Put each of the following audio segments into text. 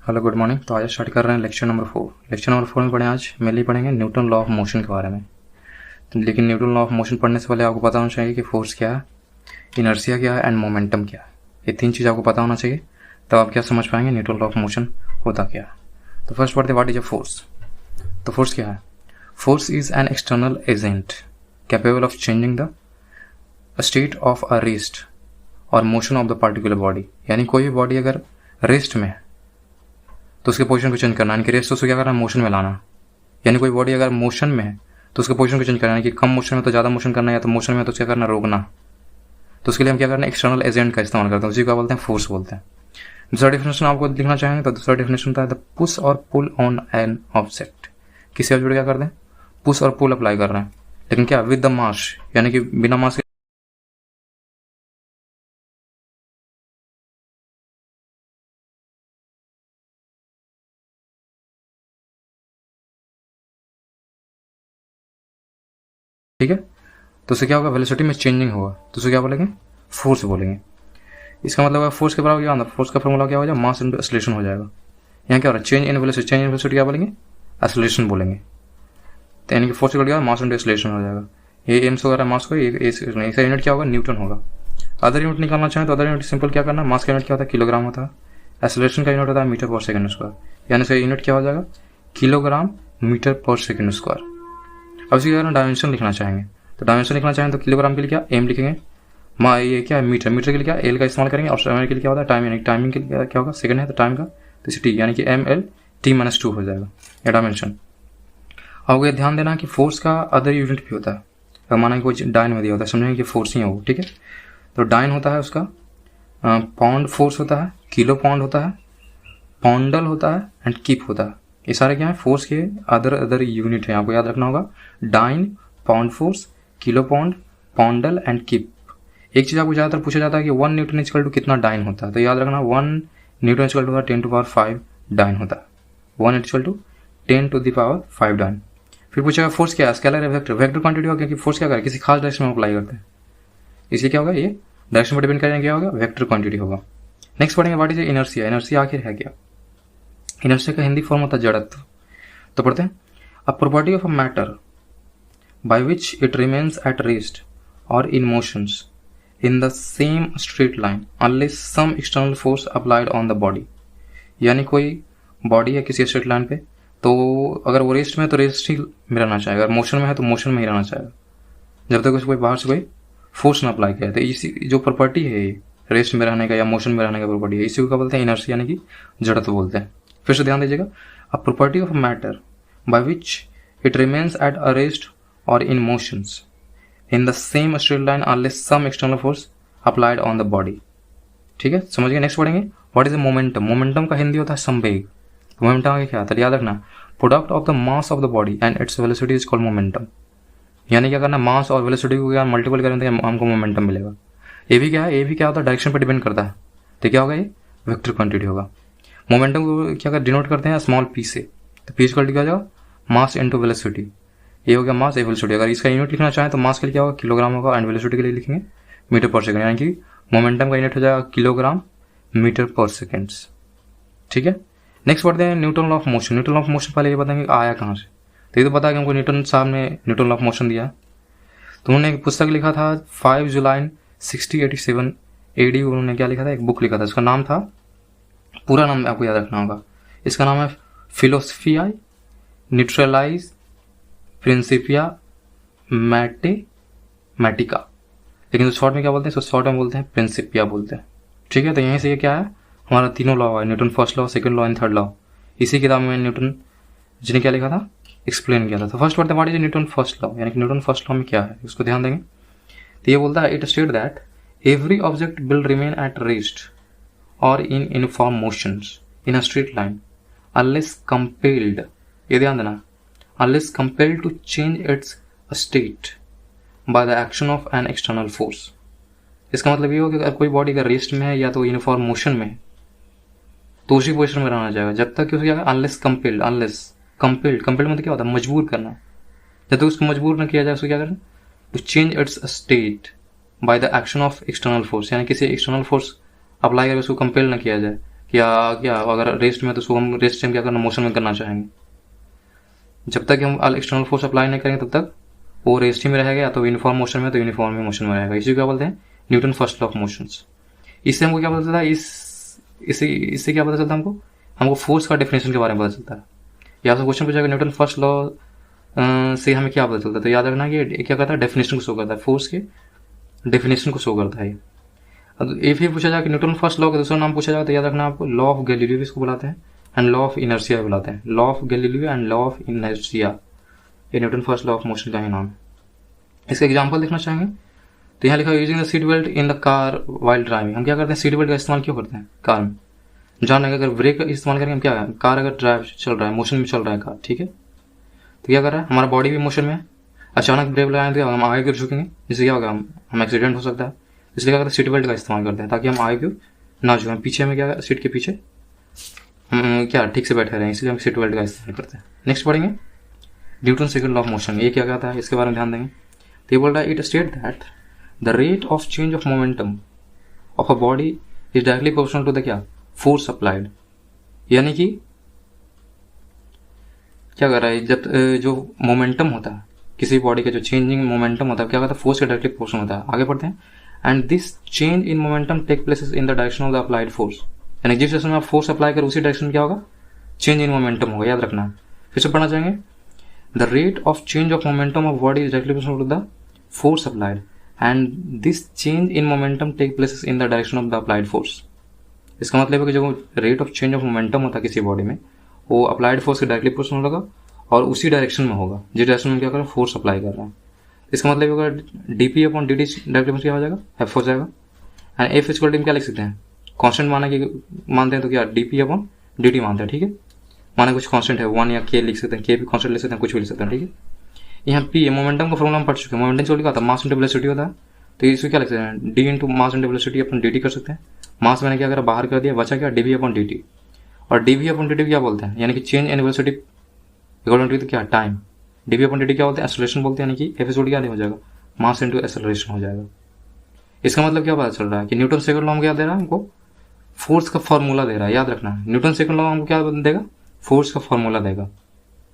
Hello good morning. तो आज start कर रहे हैं लेक्चर नंबर 4। लेक्चर नंबर 4 में पढ़ें आज मेनली पढ़ेंगे न्यूटन लॉ ऑफ मोशन के बारे में। तो लेकिन न्यूटन लॉ ऑफ मोशन पढ़ने से पहले आपको पता होना चाहिए कि फोर्स क्या है, इनर्शिया क्या है एंड मोमेंटम क्या है। ये तीन चीज़ आपको पता होना चाहिए, तब आप क्या समझ पाएंगे न्यूटन लॉ ऑफ मोशन होता क्या है। तो फर्स्ट पढ़ते व्हाट इज अ फोर्स। तो फोर्स क्या है? Force is an external agent capable of changing the state of a rest और motion of the particular body. यानी कोई भी बॉडी अगर रेस्ट में है तो उसके पोजीशन को चेंज करना, यानी कि रेस्ट तो उसको क्या करना है, मोशन में लाना। यानी कोई बॉडी अगर मोशन में है तो उसके पोजीशन को चेंज करना, यानी कि कम मोशन में तो ज़्यादा मोशन करना है, या तो मोशन में तो क्या करना, रोकना। तो उसके लिए हम क्या करना है, एक्सटर्नल एजेंट का इस्तेमाल करते हैं, उसी को बोलते हैं फोर्स बोलते हैं। दूसरा डेफिनेशन आपको लिखना चाहेंगे तो दूसरा डेफिनेशन होता है द पुश और पुल ऑन एन ऑब्जेक्ट। किसी ऑब्जेक्ट क्या करते हैं, पुश और पुल अप्लाई कर रहे हैं, लेकिन क्या विद द मास, यानी कि बिना मास। ठीक है, तो उससे क्या होगा, वेलोसिटी में चेंजिंग होगा, तो उसे क्या बोलेंगे, फोर्स बोलेंगे। इसका मतलब है फोर्स के बराबर क्या होगा, फोर्स का फॉर्मूला क्या हो जाएगा, मास इनटू एक्सेलरेशन हो जाएगा। यहाँ क्या हो रहा है, change in velocity, change in velocity क्या बोलेंगे, एक्सेलरेशन बोलेंगे। तो यानी कि फोर्स इक्वल क्या होगा, मास इनटू एक्सेलरेशन हो जाएगा। ये एम्स वगैरह मास को, इसका यूनिट क्या होगा, न्यूटन होगा। अदर यूनिट निकालना चाहें तो अदर यूनिट सिंपल क्या करना, मास का यूनिट क्या होता है, किलोग्राम होता है। एक्सेलरेशन का यूनिट होता है मीटर पर सेकंड स्क्वायर, यानी इसका यूनिट क्या हो जाएगा, किलोग्राम मीटर पर सेकंड स्क्वायर। अब इसकी अगर डायमेंशन लिखना चाहेंगे तो डायमेंशन लिखना चाहें तो किलोग्राम के लिए क्या एम लिखेंगे, ये क्या है मीटर, मीटर के लिए क्या एल का इस्तेमाल करेंगे, और समय के लिए क्या होता है टाइम, यानी टाइमिंग के लिए क्या होगा, सेकंड है तो टाइम का तो इसे टी, यानी कि एम एल टी माइनस 2 हो जाएगा ये डायमेंशन। अब ये ध्यान देना कि फोर्स का अदर यूनिट भी होता है। अगर माना कि कोई डाइन में दिया होता है, समझेंगे कि फोर्स ही है वो, ठीक है। तो डाइन होता है उसका पाउंड फोर्स होता है, किलो पाउंड होता है, पाउंडल होता है एंड कीप होता है। ये सारे क्या है, फोर्स के अदर यूनिट है, आपको याद रखना होगा। Dyne, pound force, kilo pound, poundal and kip. एक चीज़ आपको ज़्यादातर पूछा जाता है कि 1 न्यूटन इक्वल टू कितना डाइन होता है, तो याद रखना 1 newton equal to 10 to power 5 dyne होता है। 1 equal to 10 to the power 5 dyne. फिर पूछेगा फोर्स क्या है, स्केलर है, वेक्टर, वेक्टर क्वांटिटी होगा, क्योंकि फोर्स क्या करें, किसी खास डायरेक्शन में अप्लाई करते हैं, इसलिए क्या होगा, ये डायरेक्शन पर डिपेंड करेंगे, क्या होगा, वेक्टर क्वांटिटी होगा। नेक्स्ट पढ़ेंगे व्हाट इज इनर्शिया। इनर्शिया आखिर है क्या? इनर्शिया का हिंदी फॉर्म होता है जड़त्व। तो पढ़ते हैं, a property of a matter by which it remains at rest or in motions in the same straight line unless some external force applied on the body। यानी कोई बॉडी है किसी स्ट्रेट लाइन पे, तो अगर वो रेस्ट में है तो रेस्ट ही में रहना चाहेगा, अगर मोशन में है तो मोशन में ही रहना चाहेगा, जब तक उसको कोई बाहर से कोई फोर्स ना अप्लाई करे। तो इसी जो प्रॉपर्टी है रेस्ट में रहने का या मोशन में रहने का प्रॉपर्टी है, इसी को क्या बोलते हैं, इनर्शिया, यानी कि जड़त्व बोलते हैं। फिर से ध्यान दीजिएगा, a property of matter by which it remains at a rest or in motions in the same straight line unless some external force applied on the body। ठीक है, समझ गए। नेक्स्ट पढ़ेंगे व्हाट इज मोमेंटम। मोमेंटम का हिंदी होता है संवेग। Momentum का क्या होता है, याद रखना, product of the mass of the body and its velocity is called momentum. यानी क्या करना, मास और वेलोसिटी को क्या मल्टीपल करेंगे तो हमको मोमेंटम मिलेगा। ये भी क्या है, ये भी क्या होता है, डायरेक्शन पर डिपेंड करता है, तो क्या होगा, ये वेक्टर क्वांटिटी होगा। मोमेंटम को क्या डिनोट करते हैं स्मॉल पी से, तो पी इक्वल टू क्या जाएगा, मास इनटू वेलोसिटी। ये हो गया मास, ये वेलोसिटी। अगर इसका यूनिट लिखना चाहें तो मास के लिए क्या होगा, किलोग्राम होगा, एंड वेलोसिटी के लिए लिखेंगे मीटर पर सेकंड, यानी कि मोमेंटम का यूनिट हो जाएगा किलोग्राम मीटर पर सेकंड्स। ठीक है, नेक्स्ट पढ़ते हैं Newton law of motion. Newton law of motion पहले ये बताएंगे आया कहाँ से। तो ये तो पता है कि हमको न्यूटन साहब ने न्यूटन लॉ ऑफ मोशन दिया। तो उन्होंने एक पुस्तक लिखा था 5 जुलाई 1687 AD। उन्होंने क्या लिखा था, एक बुक लिखा था, इसका नाम था, पूरा नाम आपको याद रखना होगा, इसका नाम है फिलोसफियाई न्यूट्रलाइज प्रिंसिपिया मैथमेटिका, लेकिन तो शॉर्ट में क्या बोलते हैं, शॉर्ट में बोलते हैं प्रिंसिपिया बोलते हैं। ठीक है, तो यहीं से ये क्या है, हमारा तीनों लॉ है, Newton first law, second law and third law. इसी किताब में न्यूटन जी ने क्या लिखा था, एक्सप्लेन किया था। तो फर्स्ट पढ़ते हैं what is Newton first law, यानी कि न्यूटन फर्स्ट लॉ में क्या है, उसको ध्यान देंगे। तो ये बोलता है, it state that every object will remain at rest और in uniform motions in a straight line unless compelled, ये ध्यान देना, unless compelled to change its state by the action of an external force। इसका मतलब ये हो कि अगर कोई बॉडी अगर रेस्ट में है या तो यूनिफॉर्म मोशन में है तो उसी पोजिशन में रहना चाहेगा जब तक कि उसको क्या, unless compelled, unless compelled, compelled मतलब क्या होता है, मजबूर करना। जब तक उसको मजबूर न किया जाए उसको क्या करना, to change its state by the action of external force, यानी किसी एक्सटर्नल फोर्स अप्लाई करके उसको कंपेल न किया जाए या क्या अगर रेस्ट में तो उसको हम रेस्ट टाइम क्या करना, मोशन में करना चाहेंगे। जब तक हम एक्सटर्नल फोर्स अप्लाई नहीं करेंगे तब तक वो रेस्ट ही में रहेगा, या तो यूनिफॉर्म मोशन में तो यूनिफॉर्म मोशन में रहेगा। इसी को क्या बोलते हैं, Newton first law of motions. इससे हमको क्या पता चलता है, इससे क्या पता चलता है हमको फोर्स का डेफिनेशन के बारे में पता चलता है। या आपसे क्वेश्चन पूछा न्यूटन फर्स्ट लॉ से हमें क्या पता चलता है, तो याद रखना कि क्या करता है, डेफिनेशन को शो करता है, फोर्स के डेफिनेशन को शो करता है। अब ये फिर पूछा जाए कि न्यूटन फर्स्ट लॉ का दूसरा नाम पूछा जाए तो याद रखना आपको, लॉ ऑफ गैलीलियो इसको बुलाते हैं, एंड लॉ ऑफ इनर्शिया भी बुलाते हैं। Law of Galileo and law of inertia, ये Newton first law of motion का ही नाम है। इसका एग्जाम्पल देखना चाहेंगे तो यहाँ लिखा है, using the seat belt in the car while driving. हम क्या करते हैं, सीट बेल्ट का इस्तेमाल क्यों करते हैं कार में, जान रहे अगर ब्रेक का इस्तेमाल करेंगे हम क्या है, कार अगर ड्राइव चल रहा है, मोशन में चल रहा है कार, ठीक है, तो क्या कर रहा है, हमारा बॉडी भी मोशन में है, अचानक ब्रेक लगाएंगे तो हम आगे गिर झुकेंगे, जिससे क्या होगा, हम एक्सीडेंट हो सकता है। इसलिए क्या करते हैं, सीट बेल्ट का इस्तेमाल करते हैं ताकि हम आगे ना झुकें, पीछे में क्या, सीट के पीछे हम क्या ठीक से बैठे रहें, इसलिए हम सीट बेल्ट का इस्तेमाल करते हैं। नेक्स्ट पढ़ेंगे Newton second law of motion, ये क्या कहता है, इसके बारे में ध्यान देंगे। तो ये बोल रहा है, it state that the rate of change of momentum of a body is directly proportional to the क्या, फोर्स अप्लाइड। यानी कि क्या कर रहा है, जब जो मोमेंटम होता है किसी बॉडी का, जो चेंजिंग मोमेंटम होता है, क्या कहता है, फोर्स के डायरेक्टली प्रोपोर्शनल होता है। आगे पढ़ते हैं, and this change in momentum take places in the direction of the applied force. यानी जिस डायरेक्शन में आप फोर्स अप्लाई कर उसी डायरेक्शन में क्या होगा, चेंज इन मोमेंटम होगा, याद रखना। फिर से पढ़ना चाहेंगे, the rate of change of momentum of body is directly proportional to the force applied, and this change in momentum take places in the direction of the applied force. इसका मतलब है कि जो rate of change of momentum होता है किसी body में, वो अप्लाइड फोर्स के डायरेक्टली प्रोपोर्शनल होगा और उसी डायरेक्शन में होगा जिस डायरेक्शन में क्या कर रहा है, फोर्स अप्लाई कर रहा है। इसका मतलब होगा dp अपॉन dt डायरेक्टली क्या हो जाएगा, f हो जाएगा। एंड f इक्वल टू क्या लिख सकते हैं, कांस्टेंट मानते हैं तो क्या dp अपॉन dt मानते हैं, ठीक है। माना कुछ कांस्टेंट है 1 या k लिख सकते हैं, k भी कांस्टेंट लिख सकते हैं, कुछ भी लिख सकते हैं, ठीक है। यहाँ p मोमेंटम का फॉर्मूला हम पढ़ चुके हैं, मोमेंटम चोली का था, मास इंटू वेलोसिटी होता है, तो इसको क्या लिख सकते हैं, d into mass into velocity अपन dt कर सकते हैं। मास मैंने क्या करा, बाहर कर दिया, बचा क्या, dv अपॉन dt। और dv अपॉन dt क्या बोलते हैं, यानी कि change in velocity equal to क्या, टाइम। dv अपॉन dt क्या बोलते हैं, एक्सेलरेशन बोलते हैं, यानी कि f क्या हो जाएगा, मास इंटू एक्सेलरेशन हो जाएगा। इसका मतलब क्या पता चल रहा है कि न्यूटन सेकंड लॉ में क्या दे रहा है हमको, फोर्स का फॉर्मूला दे रहा है, याद रखना। न्यूटन सेकंड लॉ हमको क्या देगा, फोर्स का फॉर्मूला देगा,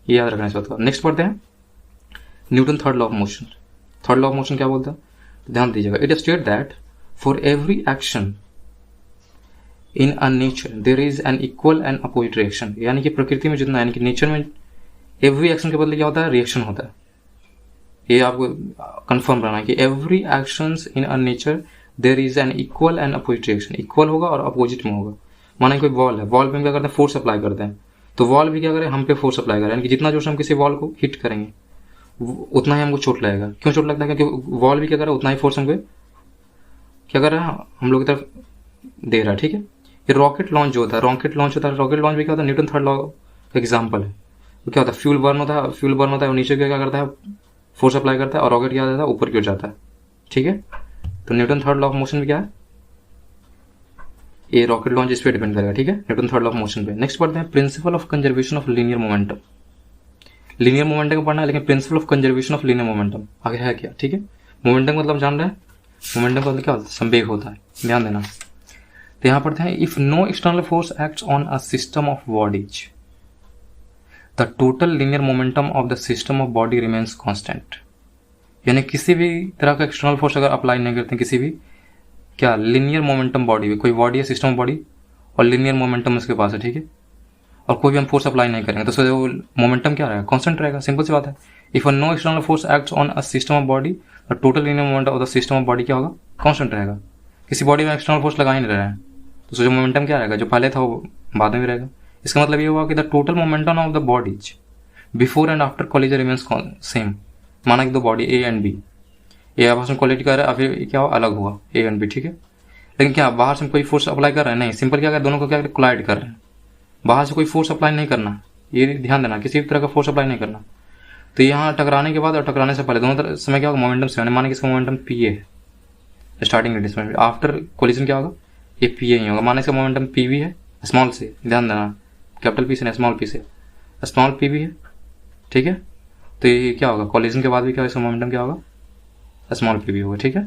ये याद रखना चाहिए। नेक्स्ट पढ़ते हैं Newton third law of motion. Third law of motion क्या बोलता है, तो ध्यान दीजिएगा, it state that for every action in a nature there is an equal and opposite reaction. यानी कि प्रकृति में जितना, यानी कि नेचर में एवरी एक्शन के बदले क्या होता है, रिएक्शन होता है। ये आपको कंफर्म रहना है कि every actions in a nature there is an equal and opposite reaction. Equal होगा और अपोजिट में होगा। माना कोई वॉल है, वॉल पे हम क्या करते हैं, फोर्स अप्लाई करते हैं, तो वॉल भी क्या करे, हम पे फोर्स अप्लाई करें, यानी कि जितना जोर से हम किसी वॉल को हिट करेंगे उतना ही हमको चोट लगेगा। क्यों चोट लगता है, क्योंकि वॉल भी क्या कर रहा है, उतना ही फोर्स हमको क्या कर रहा है, हम लोग की तरफ दे रहा है, ठीक है। ये रॉकेट लॉन्च जो होता है, रॉकेट लॉन्च भी क्या होता है, न्यूटन थर्ड लॉ का एग्जाम्पल है। तो क्या होता है, फ्यूल बर्न होता है, वो नीचे क्या करता है, फोर्स अप्लाई करता है, और रॉकेट क्या होता है, ऊपर की ओर जाता है, ठीक है। तो Newton third law of motion भी क्या है, ये रॉकेट लॉन्च इस पे डिपेंड करेगा, ठीक है, Newton third law of motion पे। नेक्स्ट पढ़ते हैं principle of conservation of linear momentum. Linear momentum को पढ़ना है, लेकिन principle of conservation of linear momentum आगे है क्या, ठीक है। मोमेंटम मतलब जान रहे हैं, मोमेंटम का मतलब क्या होता है, संवेग होता है, ध्यान देना। तो यहाँ पढ़ते हैं, if no external force acts on a system of bodies the total linear momentum of the system of body remains constant. यानी किसी भी तरह का एक्सटर्नल फोर्स अगर अप्लाई नहीं करते, किसी भी क्या लीनियर मोमेंटम बॉडी में, कोई बॉडी है सिस्टम ऑफ बॉडी और लीनियर मोमेंटम उसके पास है, ठीक है, और कोई भी हम फोर्स अप्लाई नहीं करेंगे तो वो मोमेंटम क्या रहेगा, कांस्टेंट रहेगा, सिंपल सी बात है। If no external force acts on a system of body the total linear momentum of the system of body क्या होगा, कांस्टेंट रहेगा। किसी बॉडी में एक्सटर्नल फोर्स लगा ही नहीं रहे हैं तो जो मोमेंटम क्या रहेगा, जो पहले था वो बाद में भी रहेगा। इसका मतलब ये हुआ कि the total momentum of the bodies before and after collision remains same. माना कि दो बॉडी ए एंड बी, ये आपस में क्वालिटी कर रहा है, अभी क्या हुआ, अलग हुआ ए एंड बी, ठीक है। लेकिन क्या बाहर से कोई फोर्स अप्लाई कर रहे हैं, नहीं, सिंपल क्या कर, दोनों को क्या कोलाइड कर रहे हैं, बाहर से कोई फोर्स अप्लाई नहीं करना, ये ध्यान देना, किसी भी तरह का फोर्स अप्लाई नहीं करना। तो यहाँ टकराने के बाद और टकराने से पहले दोनों तरह समय क्या होगा, मोमेंटम से, माना कि इसका मोमेंटम पी ए है स्टार्टिंग रेडियस में, आफ्टर कोलिजन क्या होगा, ये पी ए ही होगा। माना इसका मोमेंटम पी वी है, स्मॉल से, ध्यान देना, कैपिटल पी से स्मॉल पी से, स्मॉल पी वी है, ठीक है। तो ये क्या होगा, कोलिजन के बाद भी क्या इसका मोमेंटम क्या होगा, स्मॉल पी वी होगा, ठीक है।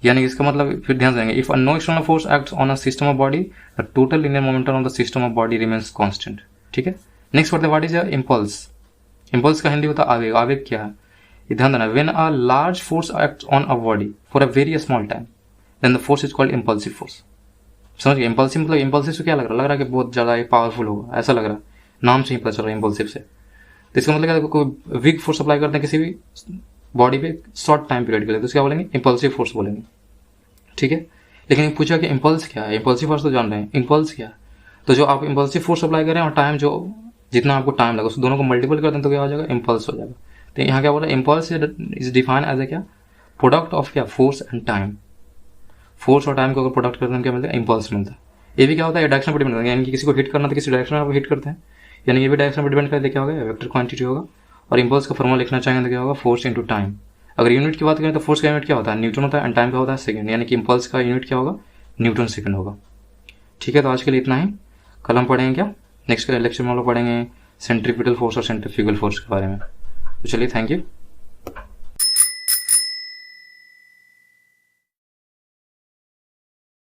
यानी इसका मतलब फिर ध्यान देंगे, if no external force acts on a system of body the total linear momentum of the system of body remains constant. ठीक है, नेक्स्ट पढ़ते what is a impulse. Impulse का हिंदी होता है आवेग। आवेग क्या है, ये ध्यान देना, when a large force acts on a body for a very small time then the force is called impulsive force. समझ गए, इम्पल्सिव मतलब इम्पल्सिव से क्या लग रहा है कि बहुत ज्यादा पावरफुल होगा, ऐसा लग रहा है, नाम से ही पता चल रहा है इम्पल्सिव से। तो इसका मतलब क्या है, कोई वीक फोर्स अप्लाई करते हैं किसी भी बॉडी पे शॉर्ट टाइम पीरियड के लिए, तो क्या बोलेंगे, इम्पल्सिव फोर्स बोलेंगे। ठीक है, लेकिन पूछा कि इम्पल्स क्या है, इम्पल्सिव फोर्स तो जान रहे हैं, इम्पल्स क्या है, तो जो आप इम्पल्सिव फोर्स अप्लाई करें और टाइम जो जितना आपको टाइम लगा उस दोनों को मल्टीपल कर दें तो क्या हो जाएगा, इम्पल्स हो जाएगा। तो यहाँ क्या बोला, impulse is define as a क्या, प्रोडक्ट ऑफ क्या, फोर्स एंड टाइम। फोर्स और टाइम को अगर प्रोडक्ट करते हैं क्या मिलता है, इम्पल्स मिलता है। ये भी क्या होता है, डायरेक्शन पर डिपेंड करता है, यानी कि किसी को हिट करना तो किसी डायरेक्शन में आप हिट करते हैं, यानी ये भी डायरेक्शन पर डिपेंड करते हैं, क्या होगा, वेक्टर क्वांटिटी होगा। और इम्पल्स का फॉर्मूला लिखना चाहेंगे तो क्या होगा, फोर्स इंटू टाइम। अगर यूनिट की बात करें तो फोर्स का यूनिट क्या होता है, न्यूटन होता है, एंड टाइम का होता है सेकंड, यानी कि इम्पल्स का यूनिट क्या होगा, न्यूटन सेकंड होगा। ठीक है, तो आज के लिए इतना ही। कल हम पढ़ेंगे क्या, नेक्स्ट लेक्चर में हम लोग पढ़ेंगे सेंट्रीपिटल फोर्स और सेंट्रीफ्यूगल फोर्स के बारे में। तो चलिए, थैंक यू।